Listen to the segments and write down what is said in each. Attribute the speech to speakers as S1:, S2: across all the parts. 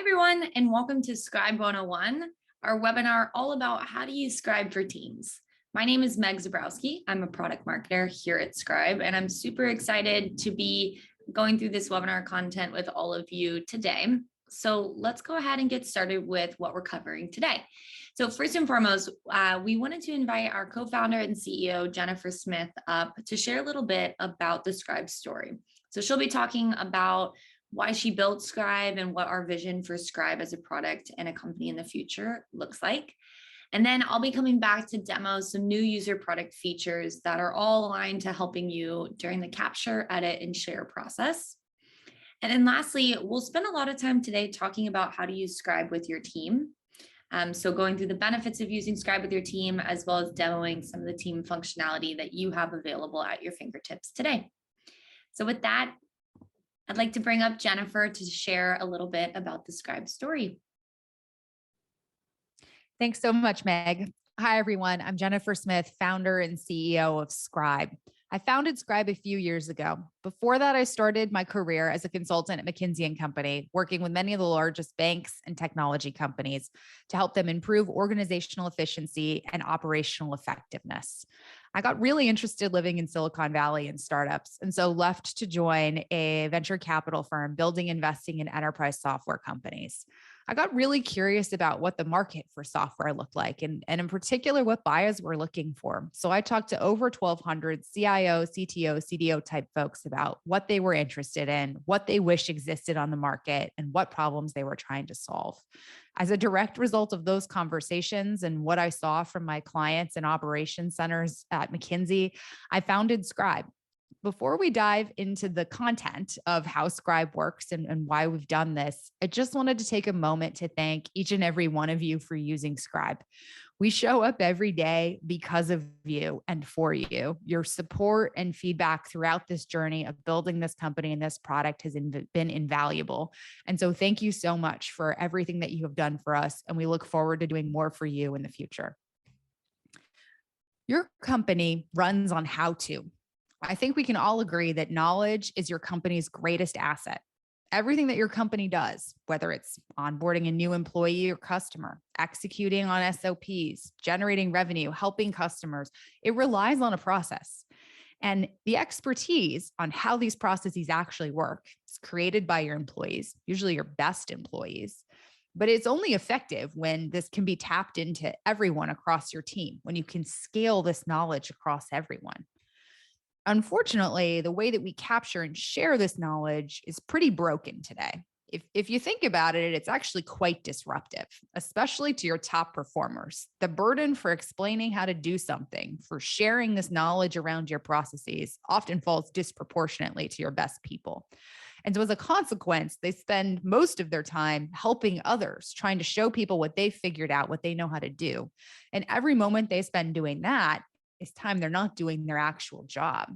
S1: everyone, and welcome to Scribe 101, our webinar all about how to use Scribe for teams. My name is Meg Zabrowski. I'm a product marketer here at Scribe, and I'm super excited to be going through this webinar content with all of you today. So let's go ahead and get started with what we're covering today. So first and foremost, we wanted to invite our co-founder and CEO, Jennifer Smith, up to share a little bit about the Scribe story. So she'll be talking about why she built Scribe and what our vision for Scribe as a product and a company in the future looks like. And then I'll be coming back to demo some new user product features that are all aligned to helping you during the capture, edit, and share process. And then lastly, we'll spend a lot of time today talking about how to use Scribe with your team. So going through the benefits of using Scribe with your team, as well as demoing some of the team functionality that you have available at your fingertips today. So with that, I'd like to bring up Jennifer to share a little bit about the Scribe story.
S2: Thanks so much, Meg. Hi, everyone. I'm Jennifer Smith, founder and CEO of Scribe. I founded Scribe a few years ago. Before that, I started my career as a consultant at McKinsey & Company, working with many of the largest banks and technology companies to help them improve organizational efficiency and operational effectiveness. I got really interested living in Silicon Valley and startups, and so left to join a venture capital firm building, investing in enterprise software companies. I got really curious about what the market for software looked like, and in particular, what buyers were looking for. So I talked to over 1,200 CIO, CTO, CDO type folks about what they were interested in, what they wish existed on the market, and what problems they were trying to solve. As a direct result of those conversations and what I saw from my clients and operations centers at McKinsey, I founded Scribe. Before we dive into the content of how Scribe works and why we've done this, I just wanted to take a moment to thank each and every one of you for using Scribe. We show up every day because of you and for you. Your support and feedback throughout this journey of building this company and this product has been invaluable. And so thank you so much for everything that you have done for us. And we look forward to doing more for you in the future. Your company runs on how to. I think we can all agree that knowledge is your company's greatest asset. Everything that your company does, whether it's onboarding a new employee or customer, executing on SOPs, generating revenue, helping customers, it relies on a process. And the expertise on how these processes actually work is created by your employees, usually your best employees. But it's only effective when this can be tapped into everyone across your team, when you can scale this knowledge across everyone. Unfortunately, the way that we capture and share this knowledge is pretty broken today. If you think about it, it's actually quite disruptive, especially to your top performers. The burden for explaining how to do something, for sharing this knowledge around your processes, often falls disproportionately to your best people. And so as a consequence, they spend most of their time helping others, trying to show people what they figured out, what they know how to do. And every moment they spend doing that is time they're not doing their actual job.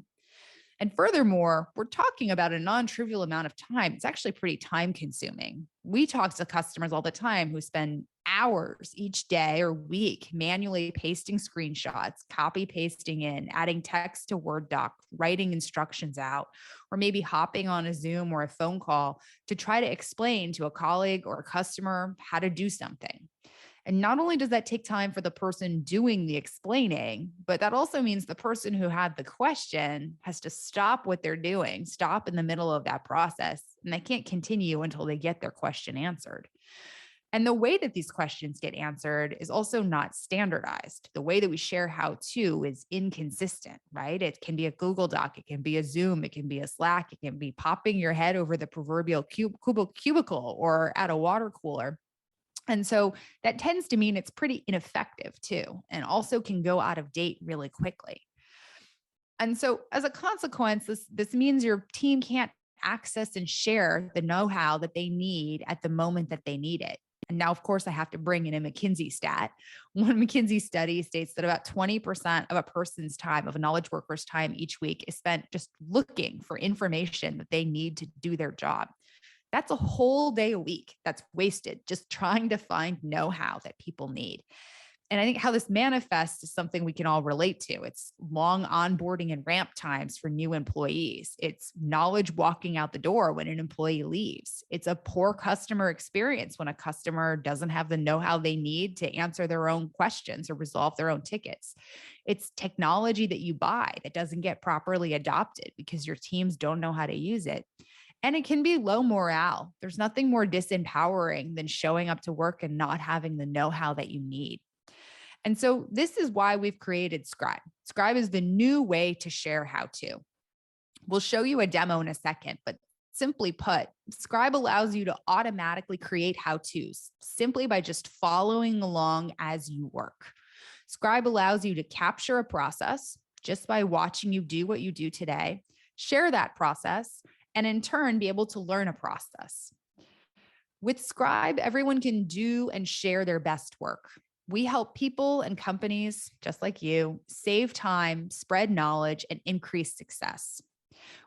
S2: And furthermore, we're talking about a non-trivial amount of time. It's actually pretty time consuming. We talk to customers all the time who spend hours each day or week manually pasting screenshots, copy pasting in, adding text to Word doc, writing instructions out, or maybe hopping on a Zoom or a phone call to try to explain to a colleague or a customer how to do something. And not only does that take time for the person doing the explaining, but that also means the person who had the question has to stop what they're doing, stop in the middle of that process, and they can't continue until they get their question answered. And the way that these questions get answered is also not standardized. The way that we share how to is inconsistent, right? It can be a Google Doc, it can be a Zoom, it can be a Slack, it can be popping your head over the proverbial cubicle or at a water cooler. And so that tends to mean it's pretty ineffective too, and also can go out of date really quickly. And so as a consequence, this means your team can't access and share the know-how that they need at the moment that they need it. And now, of course, I have to bring in a McKinsey stat. One McKinsey study states that about 20% of a person's time, of a knowledge worker's time each week, is spent just looking for information that they need to do their job. That's a whole day a week that's wasted just trying to find know-how that people need. And I think how this manifests is something we can all relate to. It's long onboarding and ramp times for new employees. It's knowledge walking out the door when an employee leaves. It's a poor customer experience when a customer doesn't have the know-how they need to answer their own questions or resolve their own tickets. It's technology that you buy that doesn't get properly adopted because your teams don't know how to use it. And it can be low morale. There's nothing more disempowering than showing up to work and not having the know-how that you need. And so this is why we've created Scribe. Scribe is the new way to share how to. We'll show you a demo in a second, but simply put, Scribe allows you to automatically create how-tos simply by just following along as you work. Scribe allows you to capture a process just by watching you do what you do today, share that process, and in turn, be able to learn a process. With Scribe, everyone can do and share their best work. We help people and companies just like you save time, spread knowledge, and increase success.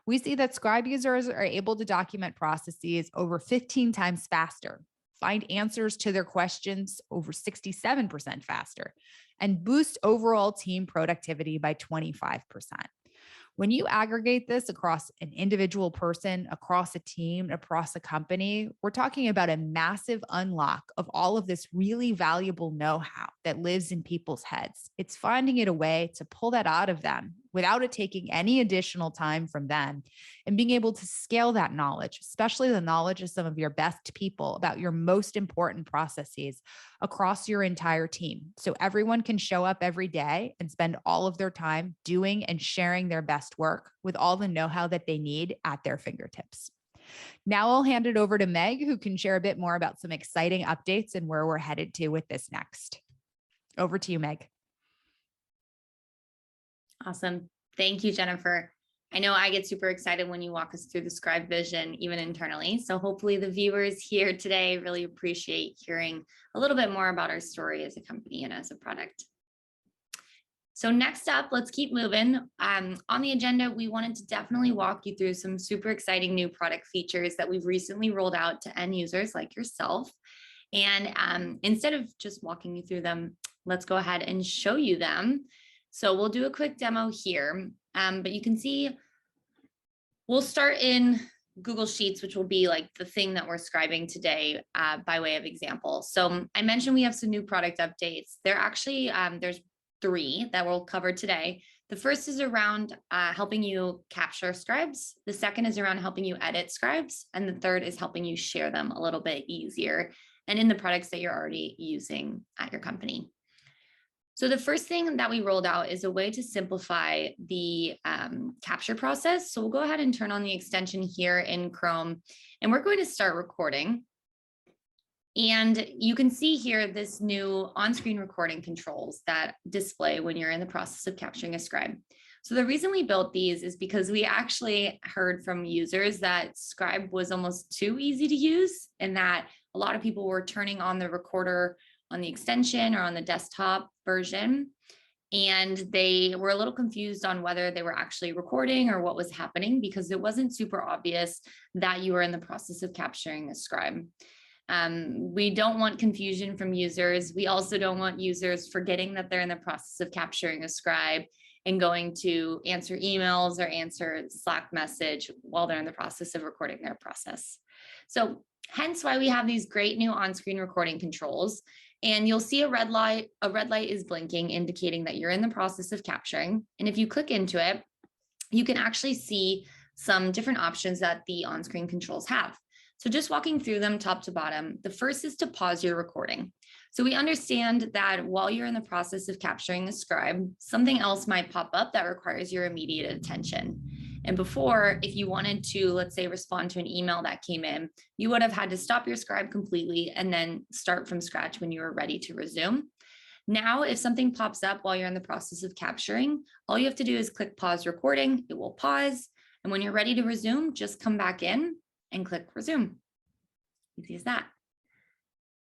S2: We see that Scribe users are able to document processes over 15 times faster, find answers to their questions over 67% faster, and boost overall team productivity by 25%. When you aggregate this across an individual person, across a team, across a company, we're talking about a massive unlock of all of this really valuable know-how that lives in people's heads. It's finding it a way to pull that out of them without it taking any additional time from them and being able to scale that knowledge, especially the knowledge of some of your best people about your most important processes across your entire team. So everyone can show up every day and spend all of their time doing and sharing their best work with all the know-how that they need at their fingertips. Now I'll hand it over to Meg, who can share a bit more about some exciting updates and where we're headed to with this next. Over to you, Meg.
S1: Awesome. Thank you, Jennifer. I know I get super excited when you walk us through the Scribe vision, even internally. So hopefully the viewers here today really appreciate hearing a little bit more about our story as a company and as a product. So next up, let's keep moving. On the agenda, we wanted to definitely walk you through some super exciting new product features that we've recently rolled out to end users like yourself. And instead of just walking you through them, let's go ahead and show you them. So we'll do a quick demo here, but you can see we'll start in Google Sheets, which will be like the thing that we're scribing today by way of example. So I mentioned we have some new product updates. They're actually, there's 3 that we'll cover today. The first is around helping you capture scribes. The second is around helping you edit scribes. And the third is helping you share them a little bit easier and in the products that you're already using at your company. So the first thing that we rolled out is a way to simplify the capture process. So we'll go ahead and turn on the extension here in Chrome, and we're going to start recording. And you can see here this new on-screen recording controls that display when you're in the process of capturing a scribe. So the reason we built these is because we actually heard from users that Scribe was almost too easy to use, and that a lot of people were turning on the recorder on the extension or on the desktop version, and they were a little confused on whether they were actually recording or what was happening because it wasn't super obvious that you were in the process of capturing a scribe. We don't want confusion from users. We also don't want users forgetting that they're in the process of capturing a scribe and going to answer emails or answer Slack message while they're in the process of recording their process. So hence why we have these great new on-screen recording controls. And you'll see a red light is blinking, indicating that you're in the process of capturing. And if you click into it, you can actually see some different options that the on-screen controls have. So just walking through them top to bottom, the first is to pause your recording. So we understand that while you're in the process of capturing a scribe, something else might pop up that requires your immediate attention. And before, if you wanted to, let's say, respond to an email that came in, you would have had to stop your scribe completely and then start from scratch when you were ready to resume. Now, if something pops up while you're in the process of capturing, all you have to do is click pause recording. It will pause. And when you're ready to resume, just come back in and click resume. Easy as that.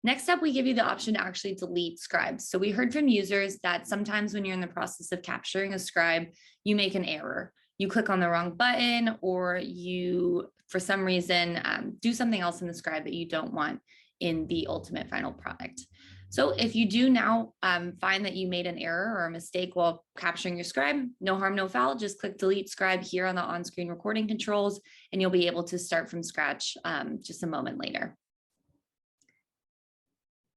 S1: Next up, we give you the option to actually delete scribes. So we heard from users that sometimes when you're in the process of capturing a scribe, you make an error. You click on the wrong button, or you, for some reason, do something else in the scribe that you don't want in the ultimate final product. So if you do now find that you made an error or a mistake while capturing your scribe, no harm, no foul, just click delete scribe here on the on-screen recording controls, and you'll be able to start from scratch just a moment later.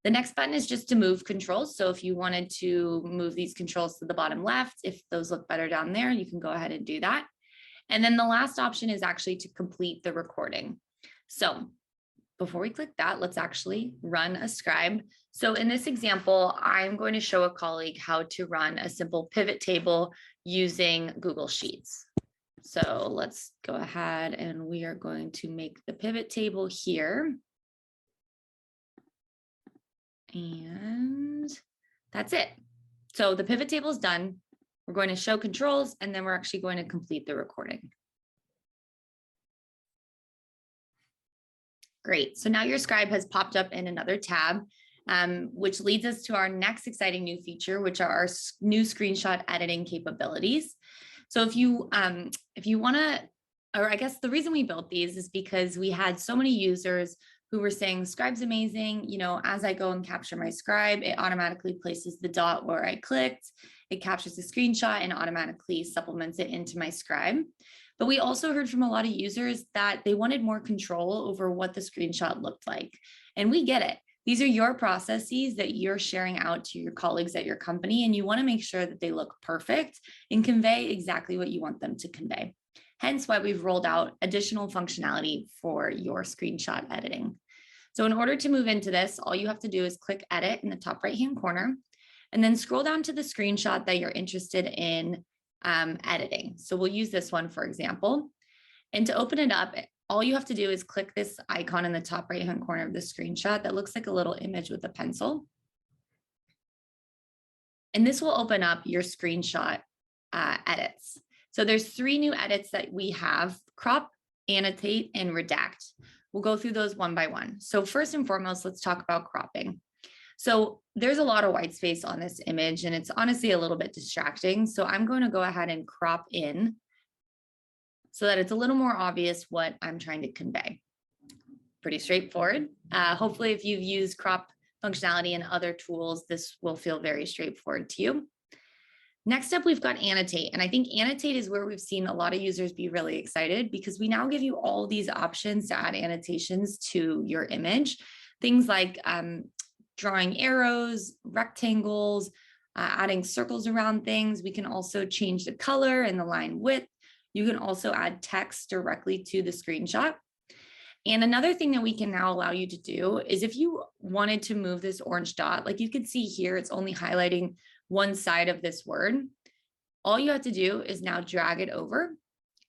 S1: The next button is just to move controls. So if you wanted to move these controls to the bottom left, if those look better down there, you can go ahead and do that. And then the last option is actually to complete the recording. So before we click that, let's actually run a scribe. So in this example, I'm going to show a colleague how to run a simple pivot table using Google Sheets. So let's go ahead and we are going to make the pivot table here. And that's it. So the pivot table is done. We're going to show controls, and then we're actually going to complete the recording. Great. So now your scribe has popped up in another tab, which leads us to our next exciting new feature, which are our new screenshot editing capabilities. So if you want to, or I guess the reason we built these is because we had so many users who were saying Scribe's amazing. You know, as I go and capture my scribe, it automatically places the dot where I clicked. It captures the screenshot and automatically supplements it into my scribe. But we also heard from a lot of users that they wanted more control over what the screenshot looked like. And we get it. These are your processes that you're sharing out to your colleagues at your company, and you want to make sure that they look perfect and convey exactly what you want them to convey. Hence why we've rolled out additional functionality for your screenshot editing. So in order to move into this, all you have to do is click edit in the top right-hand corner, and then scroll down to the screenshot that you're interested in editing. So we'll use this one, for example. And to open it up, all you have to do is click this icon in the top right-hand corner of the screenshot that looks like a little image with a pencil. And this will open up your screenshot edits. So there's 3 new edits that we have: crop, annotate, and redact. We'll go through those one by one. So first and foremost, let's talk about cropping. So there's a lot of white space on this image, and it's honestly a little bit distracting. So I'm going to go ahead and crop in so that it's a little more obvious what I'm trying to convey. Pretty straightforward. Hopefully, if you've used crop functionality in other tools, this will feel very straightforward to you. Next up, we've got annotate. And I think annotate is where we've seen a lot of users be really excited, because we now give you all these options to add annotations to your image. Things like drawing arrows, rectangles, adding circles around things. We can also change the color and the line width. You can also add text directly to the screenshot. And another thing that we can now allow you to do is if you wanted to move this orange dot, like you can see here, it's only highlighting one side of this word. All you have to do is now drag it over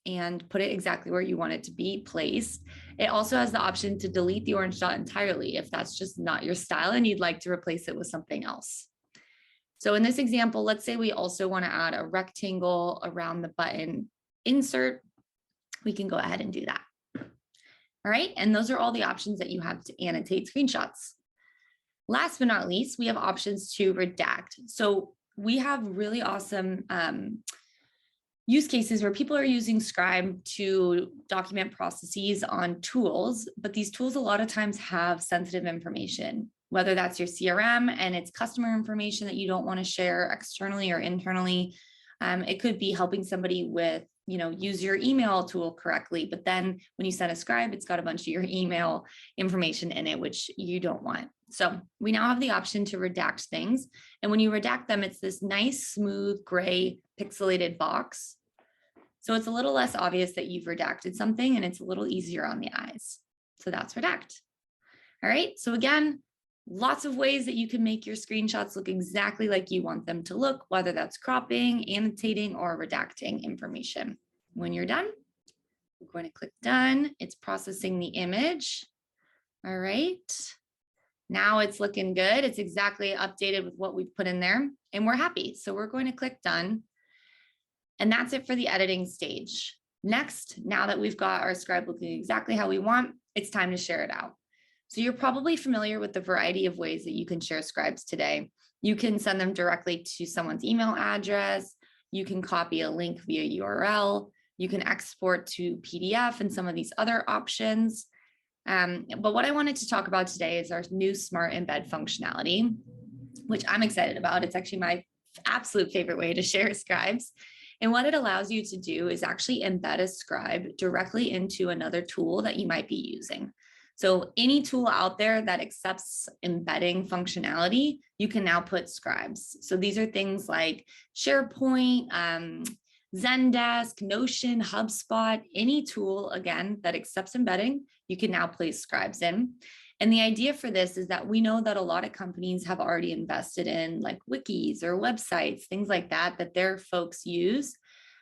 S1: and put it exactly where you want it to be placed. It also has the option to delete the orange dot entirely if that's just not your style and you'd like to replace it with something else. So in this example, let's say we also want to add a rectangle around the button insert. We can go ahead and do that. All right, and those are all the options that you have to annotate screenshots. Last but not least, we have options to redact. So we have really awesome use cases where people are using Scribe to document processes on tools, but these tools a lot of times have sensitive information, whether that's your CRM and it's customer information that you don't want to share externally or internally. It could be helping somebody with, use your email tool correctly, but then when you send a Scribe, it's got a bunch of your email information in it, which you don't want. So we now have the option to redact things. And when you redact them, it's this nice, smooth, gray, pixelated box. So it's a little less obvious that you've redacted something, and it's a little easier on the eyes. So that's redact. All right. So again, lots of ways that you can make your screenshots look exactly like you want them to look, whether that's cropping, annotating, or redacting information. When you're done, we're going to click done. It's processing the image. All right. Now it's looking good. It's exactly updated with what we've put in there, and we're happy. So we're going to click done. And that's it for the editing stage. Next, now that we've got our scribe looking exactly how we want, it's time to share it out. So you're probably familiar with the variety of ways that you can share scribes today. You can send them directly to someone's email address. You can copy a link via URL. You can export to PDF and some of these other options. But what I wanted to talk about today is our new smart embed functionality. which I'm excited about. It's actually my absolute favorite way to share Scribes. And what it allows you to do is actually embed a Scribe directly into another tool that you might be using. So any tool out there that accepts embedding functionality, you can now put Scribes. So these are things like SharePoint, Zendesk, Notion, HubSpot, any tool, again, that accepts embedding, you can now place Scribes in. And the idea for this is that we know that a lot of companies have already invested in like wikis or websites, things like that, that their folks use,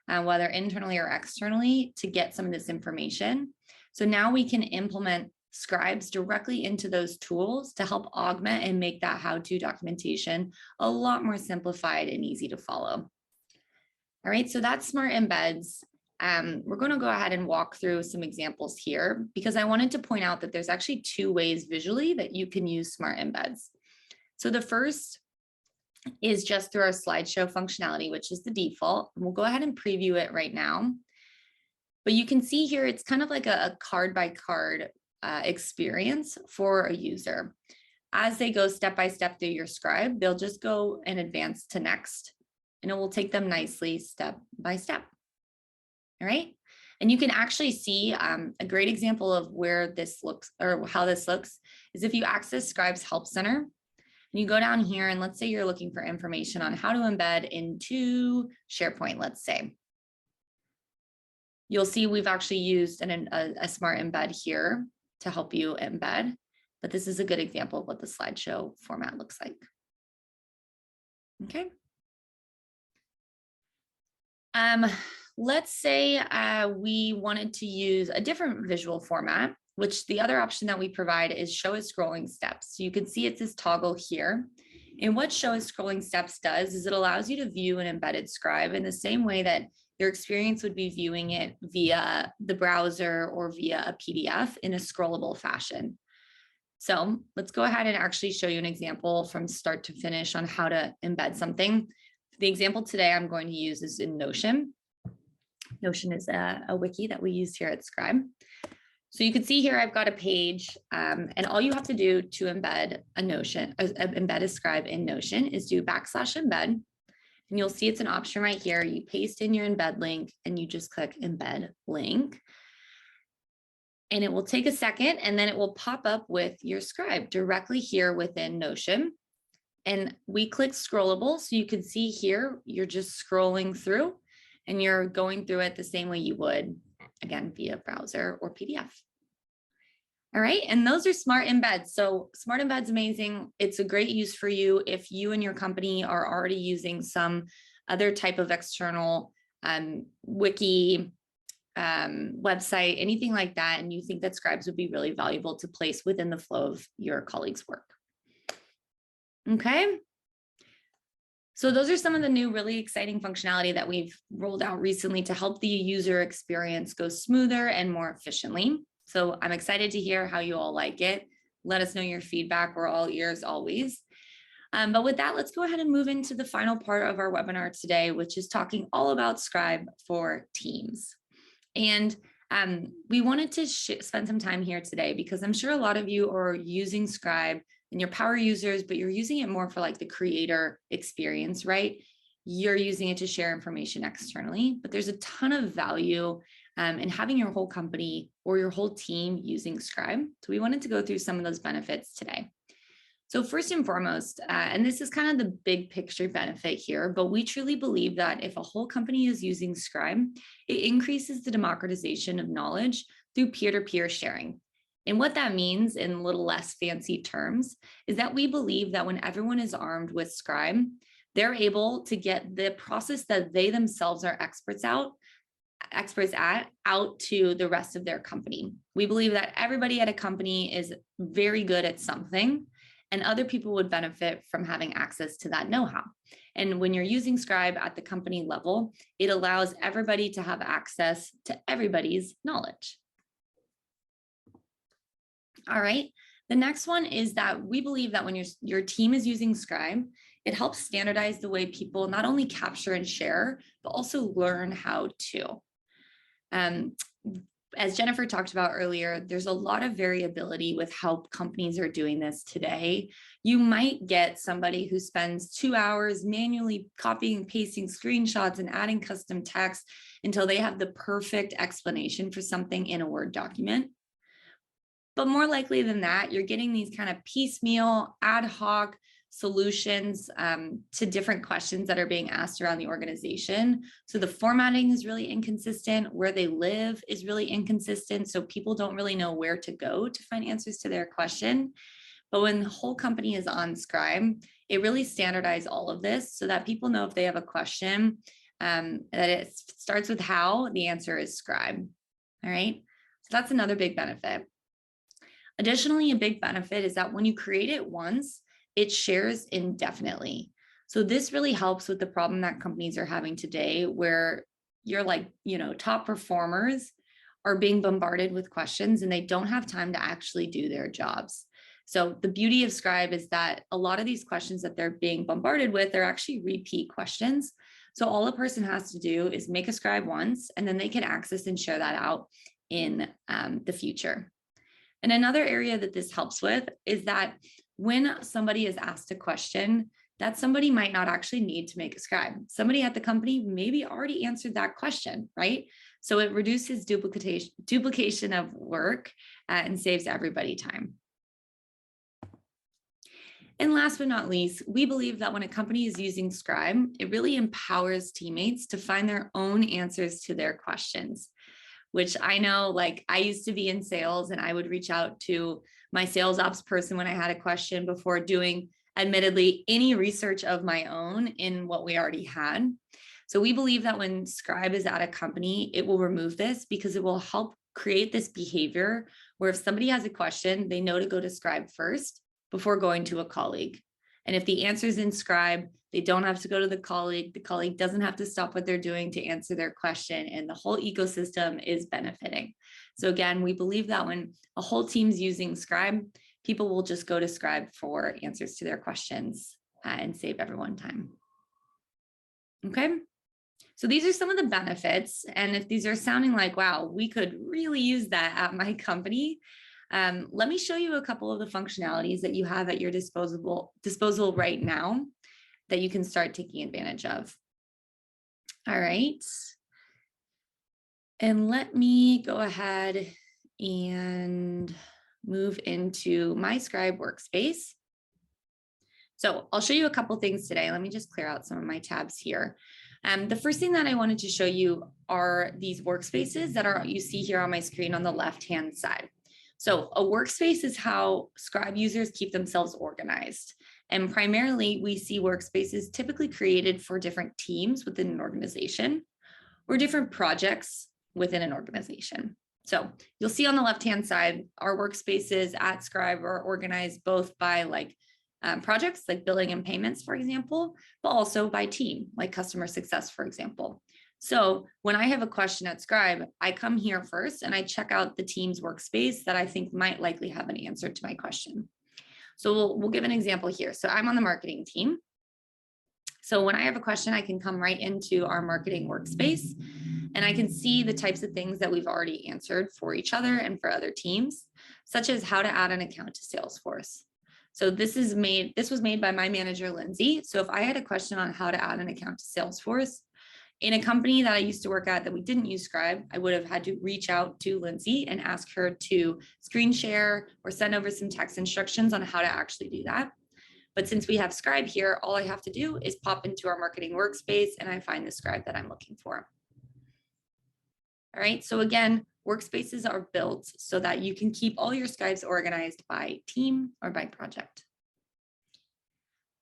S1: whether internally or externally, to get some of this information. So now we can implement Scribes directly into those tools to help augment and make that how-to documentation a lot more simplified and easy to follow. All right, so that's smart embeds. We're going to go ahead and walk through some examples here because I wanted to point out that there's actually two ways visually that you can use smart embeds. So the first is just through our slideshow functionality, which is the default. And we'll go ahead and preview it right now. But you can see here, it's kind of like a card by card experience for a user. As they go step by step through your Scribe, they'll just go and advance to next, and it will take them nicely step by step. All right. And you can actually see a great example of where this looks or how this looks is if you access Scribe's Help Center and you go down here and let's say you're looking for information on how to embed into SharePoint, let's say. You'll see we've actually used a smart embed here to help you embed, but this is a good example of what the slideshow format looks like. Okay. Let's say we wanted to use a different visual format, which the other option that we provide is show as scrolling steps. So you can see it's this toggle here. And what show as scrolling steps does is it allows you to view an embedded Scribe in the same way that your experience would be viewing it via the browser or via a PDF in a scrollable fashion. So let's go ahead and actually show you an example from start to finish on how to embed something. The example today I'm going to use is in Notion. Notion is a wiki that we use here at Scribe. So you can see here I've got a page, and all you have to do to embed embed a Scribe in Notion is do /embed, and you'll see it's an option right here. You paste in your embed link, and you just click embed link, and it will take a second, and then it will pop up with your Scribe directly here within Notion. And we click scrollable, so you can see here you're just scrolling through, and you're going through it the same way you would, again, via browser or PDF. All right, and those are smart embeds. So smart embeds amazing. It's a great use for you if you and your company are already using some other type of external wiki, website, anything like that, and you think that Scribes would be really valuable to place within the flow of your colleagues' work. Okay. So those are some of the new really exciting functionality that we've rolled out recently to help the user experience go smoother and more efficiently. So I'm excited to hear how you all like it. Let us know your feedback. We're all ears always. But with that, let's go ahead and move into the final part of our webinar today, which is talking all about Scribe for Teams. And we wanted to spend some time here today because I'm sure a lot of you are using Scribe and you're power users, but you're using it more for like the creator experience, right? You're using it to share information externally, but there's a ton of value in having your whole company or your whole team using Scribe. So we wanted to go through some of those benefits today. So first and foremost, and this is kind of the big picture benefit here, but we truly believe that if a whole company is using Scribe, it increases the democratization of knowledge through peer-to-peer sharing. And what that means in a little less fancy terms is that we believe that when everyone is armed with Scribe, they're able to get the process that they themselves are experts at out to the rest of their company. We believe that everybody at a company is very good at something, and other people would benefit from having access to that know-how. And when you're using Scribe at the company level, it allows everybody to have access to everybody's knowledge. All right, the next one is that we believe that when your team is using Scribe, it helps standardize the way people not only capture and share, but also learn how to. As Jennifer talked about earlier, there's a lot of variability with how companies are doing this today. You might get somebody who spends 2 hours manually copying and pasting screenshots and adding custom text until they have the perfect explanation for something in a Word document. But more likely than that, you're getting these kind of piecemeal, ad hoc solutions to different questions that are being asked around the organization. So the formatting is really inconsistent. Where they live is really inconsistent. So people don't really know where to go to find answers to their question. But when the whole company is on Scribe, it really standardizes all of this so that people know if they have a question, that it starts with how, the answer is Scribe. All right. So that's another big benefit. Additionally, a big benefit is that when you create it once, it shares indefinitely. So this really helps with the problem that companies are having today, where you're like, top performers are being bombarded with questions and they don't have time to actually do their jobs. So the beauty of Scribe is that a lot of these questions that they're being bombarded with are actually repeat questions. So all a person has to do is make a Scribe once, and then they can access and share that out in the future. And another area that this helps with is that when somebody is asked a question, that somebody might not actually need to make a Scribe. Somebody at the company maybe already answered that question, right? So it reduces duplication of work and saves everybody time. And last but not least, we believe that when a company is using Scribe, it really empowers teammates to find their own answers to their questions, which I know, like, I used to be in sales and I would reach out to my sales ops person when I had a question before doing, admittedly, any research of my own in what we already had. So we believe that when Scribe is at a company, it will remove this because it will help create this behavior where if somebody has a question, they know to go to Scribe first before going to a colleague. And if the answer is in Scribe, they don't have to go to the colleague doesn't have to stop what they're doing to answer their question, and the whole ecosystem is benefiting. So again, we believe that when a whole team's using Scribe, people will just go to Scribe for answers to their questions and save everyone time. Okay, so these are some of the benefits, and if these are sounding like, wow, we could really use that at my company, let me show you a couple of the functionalities that you have at your disposal right now that you can start taking advantage of. All right. And let me go ahead and move into my Scribe workspace. So I'll show you a couple things today. Let me just clear out some of my tabs here. The first thing that I wanted to show you are these workspaces that you see here on my screen on the left-hand side. So a workspace is how Scribe users keep themselves organized. And primarily, we see workspaces typically created for different teams within an organization or different projects within an organization. So you'll see on the left-hand side, our workspaces at Scribe are organized both by projects like billing and payments, for example, but also by team, like customer success, for example. So when I have a question at Scribe, I come here first and I check out the team's workspace that I think might likely have an answer to my question. So we'll give an example here. So I'm on the marketing team. So when I have a question, I can come right into our marketing workspace and I can see the types of things that we've already answered for each other and for other teams, such as how to add an account to Salesforce. So this was made by my manager, Lindsay. So if I had a question on how to add an account to Salesforce, in a company that I used to work at that we didn't use Scribe, I would have had to reach out to Lindsay and ask her to screen share or send over some text instructions on how to actually do that. But since we have Scribe here, all I have to do is pop into our marketing workspace and I find the Scribe that I'm looking for. All right, so again, workspaces are built so that you can keep all your Scribes organized by team or by project.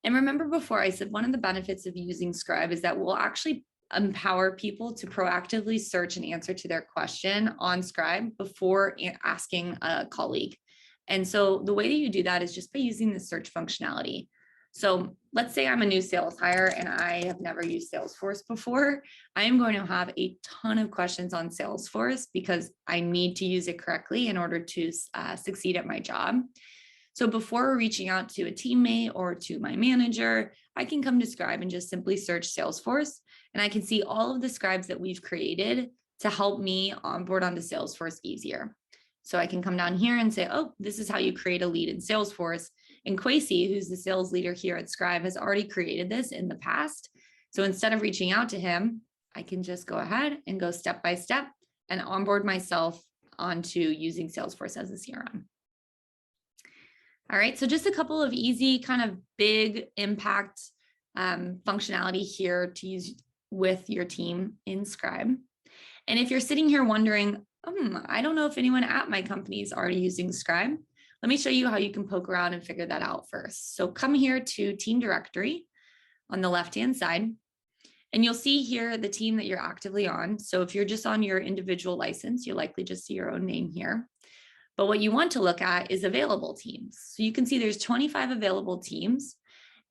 S1: And remember before I said one of the benefits of using Scribe is that we'll actually empower people to proactively search an answer to their question on Scribe before asking a colleague. And so the way that you do that is just by using the search functionality. So let's say I'm a new sales hire and I have never used Salesforce before. I am going to have a ton of questions on Salesforce because I need to use it correctly in order to succeed at my job. So before reaching out to a teammate or to my manager, I can come to Scribe and just simply search Salesforce, and I can see all of the Scribes that we've created to help me onboard onto Salesforce easier. So I can come down here and say, oh, this is how you create a lead in Salesforce. And Kwesi, who's the sales leader here at Scribe, has already created this in the past. So instead of reaching out to him, I can just go ahead and go step by step and onboard myself onto using Salesforce as a CRM. All right, so just a couple of easy kind of big impact functionality here to use with your team in Scribe. And if you're sitting here wondering, I don't know if anyone at my company is already using Scribe, let me show you how you can poke around and figure that out first. So come here to Team Directory on the left-hand side, and you'll see here the team that you're actively on. So if you're just on your individual license, you'll likely just see your own name here. But what you want to look at is available teams. So you can see there's 25 available teams.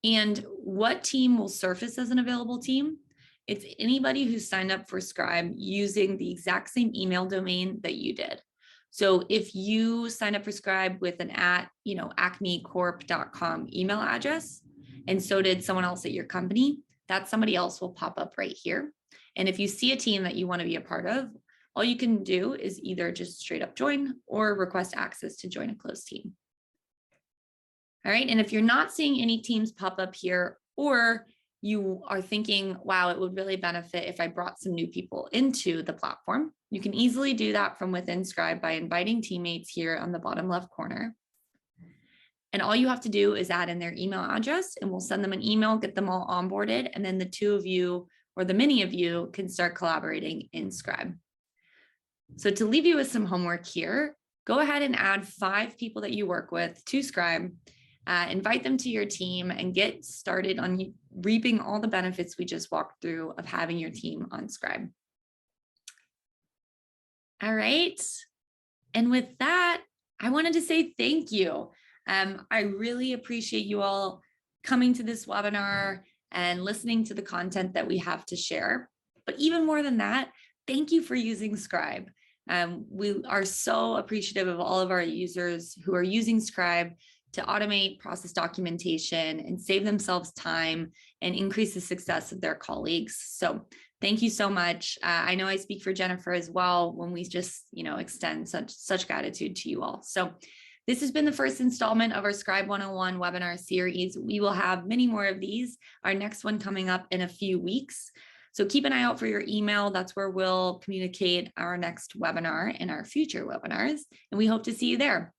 S1: And what team will surface as an available team? It's anybody who signed up for Scribe using the exact same email domain that you did. So if you sign up for Scribe with an acmecorp.com email address, and so did someone else at your company, that somebody else will pop up right here. And if you see a team that you want to be a part of, all you can do is either just straight up join or request access to join a closed team. All right, and if you're not seeing any teams pop up here, or you are thinking, wow, it would really benefit if I brought some new people into the platform, you can easily do that from within Scribe by inviting teammates here on the bottom left corner. And all you have to do is add in their email address, and we'll send them an email, get them all onboarded, and then the two of you or the many of you can start collaborating in Scribe. So to leave you with some homework here, go ahead and add 5 people that you work with to Scribe, invite them to your team, and get started on reaping all the benefits we just walked through of having your team on Scribe. All right. And with that, I wanted to say thank you. I really appreciate you all coming to this webinar and listening to the content that we have to share. But even more than that, thank you for using Scribe. We are so appreciative of all of our users who are using Scribe to automate process documentation and save themselves time and increase the success of their colleagues. So thank you so much. I know I speak for Jennifer as well when we just, extend such gratitude to you all. So this has been the first installment of our Scribe 101 webinar series. We will have many more of these, our next one coming up in a few weeks. So keep an eye out for your email. That's where we'll communicate our next webinar and our future webinars. And we hope to see you there.